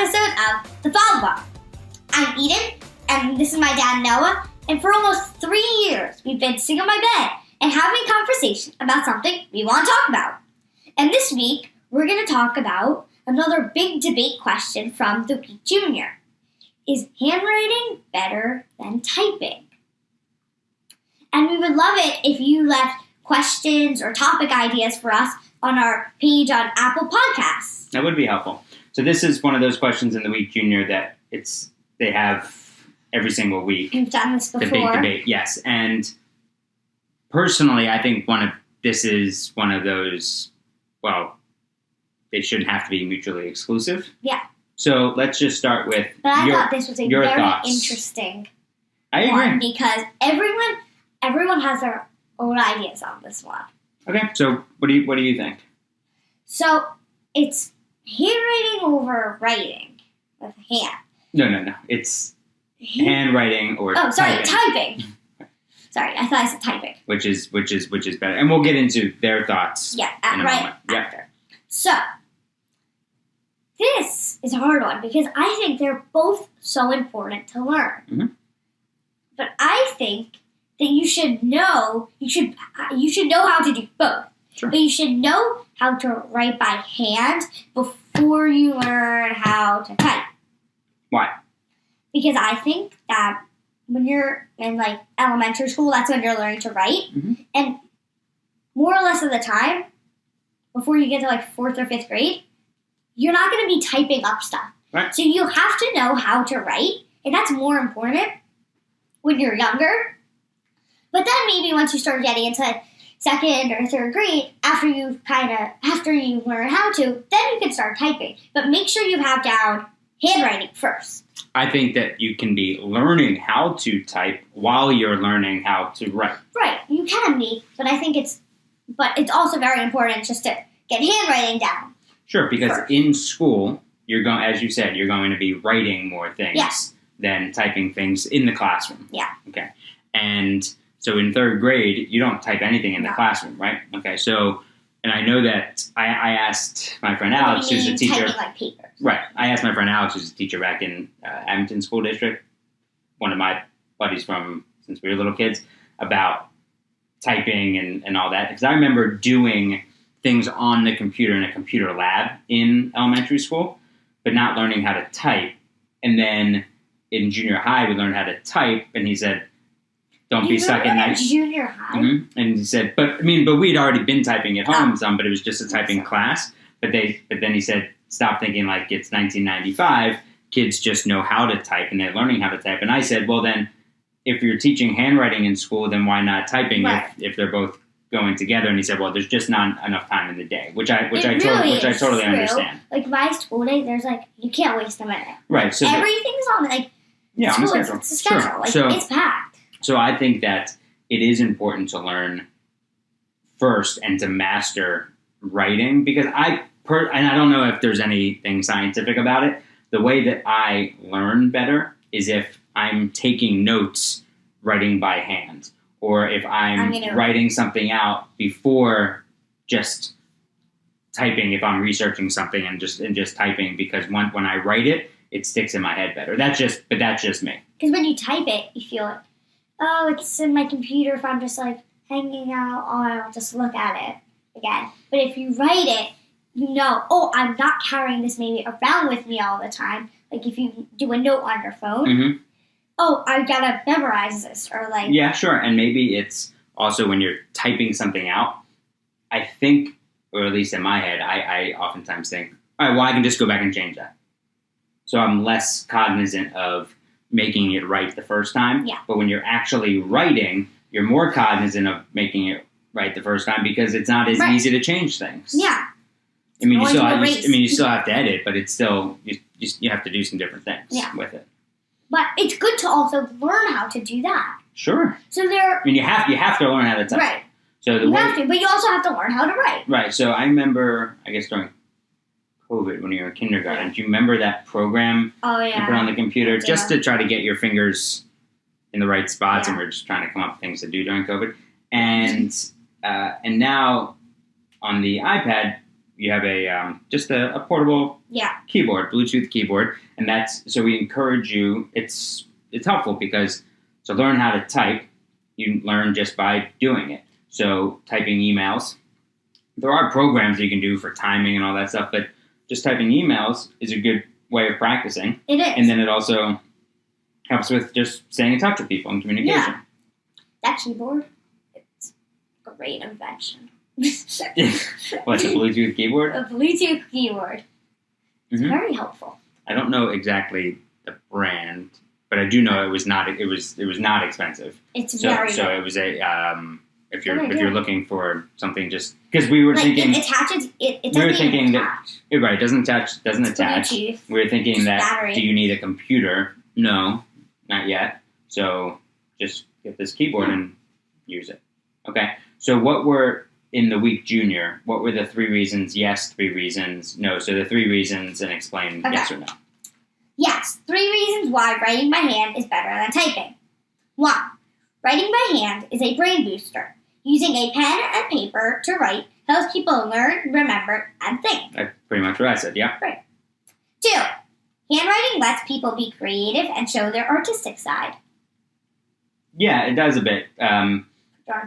episode of The Follow-Up. I'm Eden, and this is my dad, Noah, and for almost 3 years, we've been sitting on my bed and having a conversation about something we want to talk about. And this week, we're going to talk about another big debate question from the Week Junior. Is handwriting better than typing? And we would love it if you left questions or topic ideas for us on our page on Apple Podcasts. That would be helpful. So this is one of those questions in the Week Junior that they have every single week. We've done this before. The big debate, yes. And personally, I think this is one of those, well, they shouldn't have to be mutually exclusive. Yeah. So let's just start with But I thought this was a very thoughts. Interesting I agree. one because everyone has their own ideas on this one. Okay, so what do you think? So it's handwriting over writing with hand. No. It's handwriting or typing. Sorry, I thought I said typing. Which is better, and we'll get into their thoughts. Yeah, in a moment. after. So this is a hard one because I think they're both so important to learn. Mm-hmm. But I think that you should know how to do both. Sure. But you should know how to write by hand before you learn how to type. Why? Because I think that when you're in elementary school, that's when you're learning to write. Mm-hmm. And more or less of the time, before you get to 4th or 5th grade, you're not going to be typing up stuff. Right. So you have to know how to write, and that's more important when you're younger. But then maybe once you start getting into 2nd or 3rd grade, after you learn how to, then you can start typing. But make sure you have down handwriting first. I think that you can be learning how to type while you're learning how to write. Right, you can be, but I think it's also very important just to get handwriting down. Sure, because first. In school, as you said, you're going to be writing more things than typing things in the classroom. Yeah. Okay. And so in 3rd grade, you don't type anything in the classroom, right? Okay. So, and I know that I asked my friend Alex, who's a teacher. Typing papers. Right. I asked my friend Alex, who's a teacher back in Abington School District, one of my buddies from since we were little kids, about typing and all that. Because I remember doing things on the computer in a computer lab in elementary school, but not learning how to type. And then in junior high, we learned how to type, and he said, "Don't be stuck in that." Junior high. Mm-hmm. And he said, but we'd already been typing at home some, but it was just a typing class. But then he said, "Stop thinking like it's 1995. Kids just know how to type, and they're learning how to type." And I said, "Well, then, if you're teaching handwriting in school, then why not typing if they're both going together?" And he said, "Well, there's just not enough time in the day," which I totally understand. Like my school day, there's you can't waste a minute. Right. So everything's on on the schedule. It's a schedule. Sure. It's packed. So I think that it is important to learn first and to master writing because and I don't know if there's anything scientific about it. The way that I learn better is if I'm taking notes writing by hand, or if I'm writing something out before just typing, if I'm researching something and just typing, because when I write it, it sticks in my head better. That's just me. Because when you type it, you feel it. Oh, it's in my computer. If I'm just hanging out, I'll just look at it again. But if you write it, you know, I'm not carrying this maybe around with me all the time. Like if you do a note on your phone, mm-hmm. I gotta memorize this, or Yeah, sure. And maybe it's also when you're typing something out, I think, or at least in my head, I oftentimes think, all right, well, I can just go back and change that. So I'm less cognizant of making it right the first time. Yeah. But when you're actually writing, you're more cognizant of making it right the first time because it's not as easy to change things. Yeah. You still have to edit, but it's still you have to do some different things with it. But it's good to also learn how to do that. Sure. So you have to learn how to type. Right. So have to, but you also have to learn how to write. Right. So I remember, I guess during COVID when you were in kindergarten, do you remember that program you put on the computer just to try to get your fingers in the right spots, and we're just trying to come up with things to do during COVID. And now on the iPad, you have a just a portable keyboard, Bluetooth keyboard, and so we encourage you. It's helpful because to learn how to type, you learn just by doing it. So typing emails, there are programs you can do for timing and all that stuff, but just typing emails is a good way of practicing. It is. And then it also helps with just staying in touch with people and communication. Yeah. That keyboard, it's a great invention. What's a Bluetooth keyboard? A Bluetooth keyboard. It's very helpful. I don't know exactly the brand, but I do know it was not expensive. It's very so good. It was a if you're looking for something, just because we were thinking it attaches. It we were thinking attach. that right, it doesn't attach. Bluetooth. We were thinking that battery. Do you need a computer? No, not yet. So just get this keyboard and use it. Okay. So what were in the week junior? What were the 3 reasons yes, 3 reasons no? So the 3 reasons and explain yes or no. Yes, 3 reasons why writing by hand is better than typing. 1. Writing by hand is a brain booster. Using a pen and paper to write helps people learn, remember, and think. That's pretty much what I said, yeah. Right. 2. Handwriting lets people be creative and show their artistic side. Yeah, it does a bit. Drawing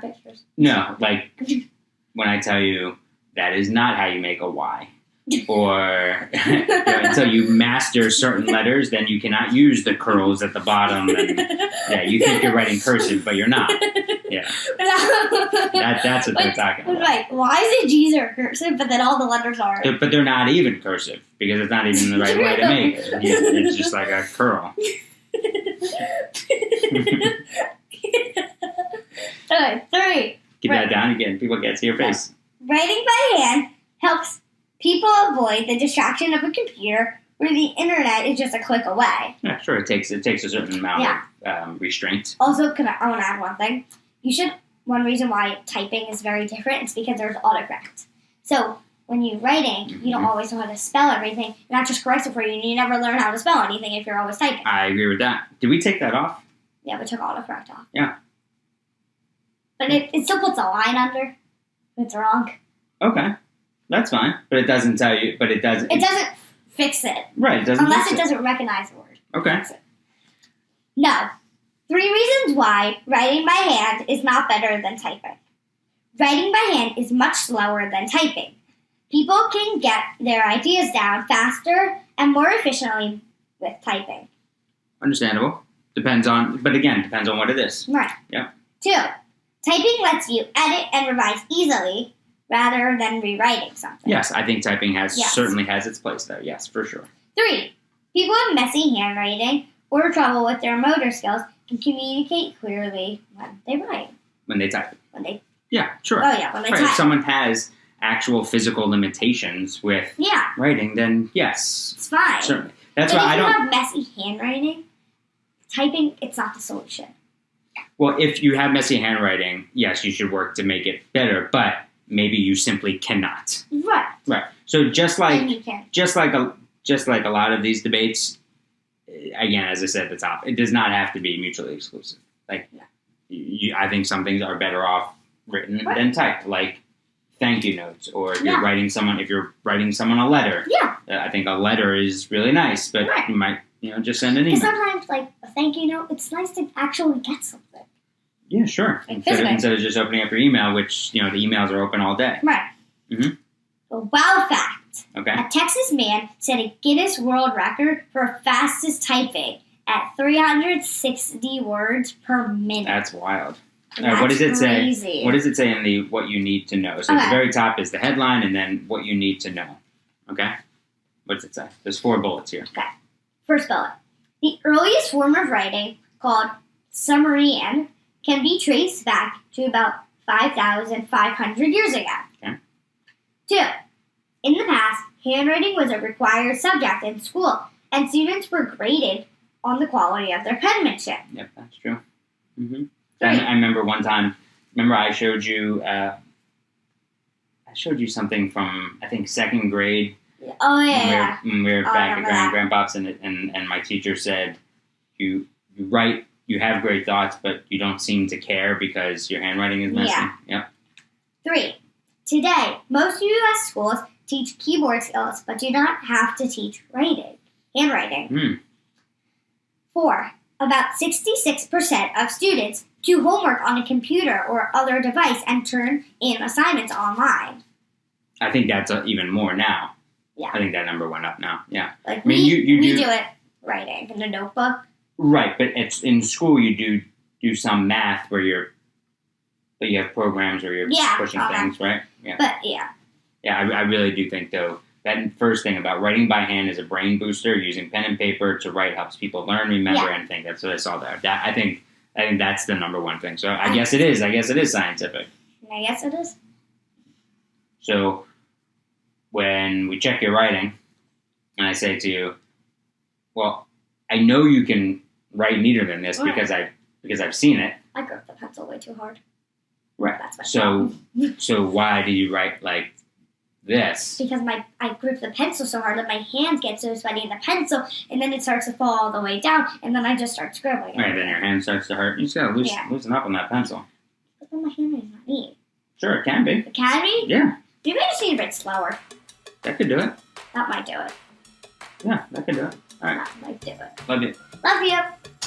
pictures. No, like when I tell you that is not how you make a Y. Or until you master certain letters, then you cannot use the curls at the bottom. And, you think you're writing cursive, but you're not. Yeah, that's what they're talking about. Right? Why is it G's are cursive, but then all the letters are? But they're not even cursive because it's not even the right way to make it. It's just like a curl. Alright, 3. Keep that down again. People can't see your face. Writing by hand helps people avoid the distraction of a computer where the internet is just a click away. Yeah, sure. It takes a certain amount of restraint. Also, I want to add one thing. One reason why typing is very different is because there's autocorrect. So when you're writing, you don't always know how to spell everything. You're not just correct it for you, and you never learn how to spell anything if you're always typing. I agree with that. Did we take that off? Yeah, we took autocorrect off. Yeah. But it still puts a line under if it's wrong. Okay. That's fine. But it doesn't tell you, it doesn't fix it. Right, it doesn't Unless it doesn't recognize the word. Okay. No. 3 reasons why writing by hand is not better than typing. Writing by hand is much slower than typing. People can get their ideas down faster and more efficiently with typing. Understandable. Depends on what it is. Right. Yeah. 2. Typing lets you edit and revise easily rather than rewriting something. Yes, I think typing certainly has its place there. Yes, for sure. 3. People with messy handwriting or trouble with their motor skills can communicate clearly when they write. When they type. Yeah, sure. Oh, yeah, when they type. If someone has actual physical limitations with writing, then yes. It's fine. Certainly. But if you have messy handwriting, typing, it's not the solution. Well, if you have messy handwriting, yes, you should work to make it better, but maybe you simply cannot. Right. So just like a lot of these debates, again, as I said at the top, it does not have to be mutually exclusive. I think some things are better off written than typed, like thank you notes, or if you're writing someone a letter. Yeah. I think a letter is really nice, but you might just send an email. Sometimes, a thank you note, it's nice to actually get something. Yeah, sure. Instead of just opening up your email, which, the emails are open all day. Right. Mm-hmm. A wow fact. Okay. A Texas man set a Guinness World Record for fastest typing at 360 words per minute. That's wild. That's what does it crazy. say? What does it say in the what you need to know? So at the very top is the headline, and then what you need to know. Okay? What does it say? There's 4 bullets here. Okay. First bullet. The earliest form of writing, called Sumerian, can be traced back to about 5,500 years ago. Okay. 2. In the past, handwriting was a required subject in school, and students were graded on the quality of their penmanship. Yep, that's true. Mm-hmm. I remember one time. I showed you. Something from, I think, 2nd grade. Oh yeah. When we were back at Grandpa's, and my teacher said, "You write. You have great thoughts, but you don't seem to care because your handwriting is messy." Yeah. Yep. 3. Today, most U.S. schools teach keyboard skills, but do not have to teach handwriting. 4. About 66% of students do homework on a computer or other device and turn in assignments online. I think that's even more now. Yeah. I think that number went up now. Yeah. Like I mean, we do it writing in a notebook. Right, but it's in school you do some math where you have programs where you're pushing things, right? Yeah. But yeah. Yeah, I really do think though that first thing about writing by hand is a brain booster. Using pen and paper to write helps people learn, remember, and think. That's what I saw there. I think that's the number one thing. So I guess it is. I guess it is scientific. I guess it is. So when we check your writing, and I say to you, "Well, I know you can write neater than this because I've seen it." I grip the pencil way too hard. Right. That's my problem. So why do you write like this? Because I grip the pencil so hard that my hands get so sweaty in the pencil, and then it starts to fall all the way down, and then I just start scribbling. Right, then your hand starts to hurt. You just gotta loosen up on that pencil. But then my handwriting's not neat. Sure, it can be. It can be? Yeah. Maybe I just need a bit slower. That could do it. That might do it. Yeah, that could do it. All right. That might do it. Love you. Love you.